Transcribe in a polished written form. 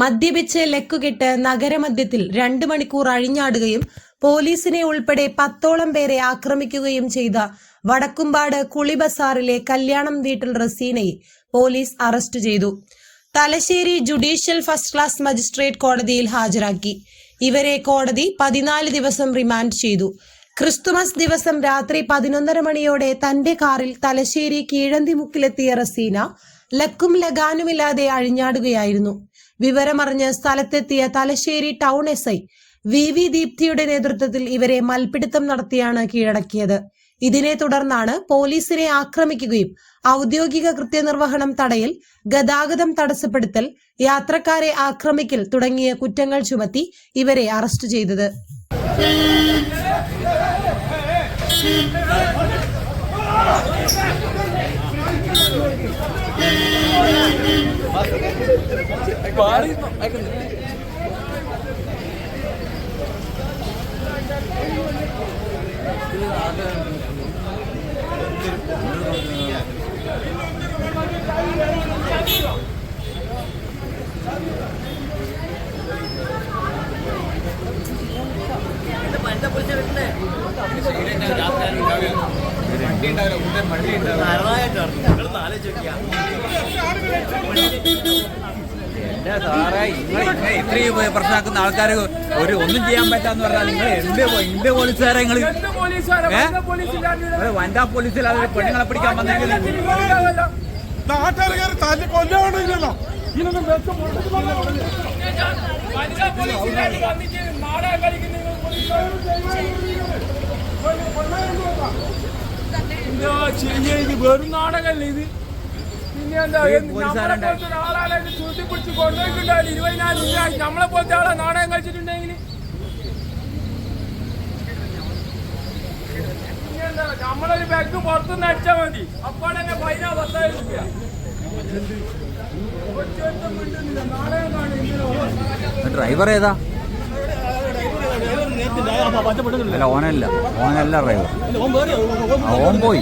മദ്യപിച്ച് ലക്കുകെട്ട് നഗരമധ്യത്തിൽ 2 മണിക്കൂർ അഴിഞ്ഞാടുകയും പോലീസിനെ ഉൾപ്പെടെ 10ഓളം പേരെ ആക്രമിക്കുകയും ചെയ്ത വടക്കുംപാട് കുളിബസാറിലെ കല്യാണം വീട്ടിൽ റസീനയെ പോലീസ് അറസ്റ്റ് ചെയ്തു. Thalassery judicial first class magistrate കോടതിയിൽ ഹാജരാക്കി. ഇവരെ കോടതി 14 ദിവസം റിമാൻഡ് ചെയ്തു. ക്രിസ്തുമസ് ദിവസം രാത്രി 11:30 മണിയോടെ തന്റെ കാറിൽ തലശ്ശേരി കീഴന്തിമുക്കിലെത്തിയ റസീന ലക്കും ലഗാനുമില്ലാതെ അഴിഞ്ഞാടുകയായിരുന്നു. വിവരമറിഞ്ഞ് സ്ഥലത്തെത്തിയ തലശ്ശേരി ടൗൺ SI VV ദീപ്തിയുടെ നേതൃത്വത്തിൽ ഇവരെ മൽപിടുത്തം നടത്തിയാണ് കീഴടക്കിയത്. ഇതിനെ തുടർന്നാണ് പോലീസിനെ ആക്രമിക്കുകയും ഔദ്യോഗിക കൃത്യനിർവഹണം തടയൽ, ഗതാഗതം തടസ്സപ്പെടുത്തൽ, യാത്രക്കാരെ ആക്രമിക്കൽ തുടങ്ങിയ കുറ്റങ്ങൾ ചുമത്തി ഇവരെ അറസ്റ്റ് ചെയ്തത്. ഇത്രയും പ്രശ്നമാക്കുന്ന ആൾക്കാർ ഒന്നും ചെയ്യാൻ പറ്റാന്ന് പറഞ്ഞാൽ നിങ്ങൾ എന്ത് പോലീസുകാരെ നിങ്ങൾ വനിതാ പോലീസിൽ പെണ്ണുങ്ങളെ പിടിക്കാൻ വന്നെങ്കിൽ വെറും നാടകല്ലേ ഇത്. പിന്നെ എന്താ ആളാളെ ചൂട്ടിപ്പിടിച്ച് കൊണ്ടുപോയിട്ടുണ്ടാവില്ല. 24 നമ്മളെ പോലത്തെ ആളെ നാടകം കളിച്ചിട്ടുണ്ടെങ്കിൽ പിന്നെന്താ നമ്മളൊരു ബാഗ് പുറത്തുനിന്ന് അടിച്ചാൽ മതി, അപ്പോൾ തന്നെ ഫൈന 10,000 രൂപ. നാടകം കാണും. ഡ്രൈവർ ഏതാ? അല്ല, ഓനല്ല ഡ്രൈവർ. ഓൻ പോയി.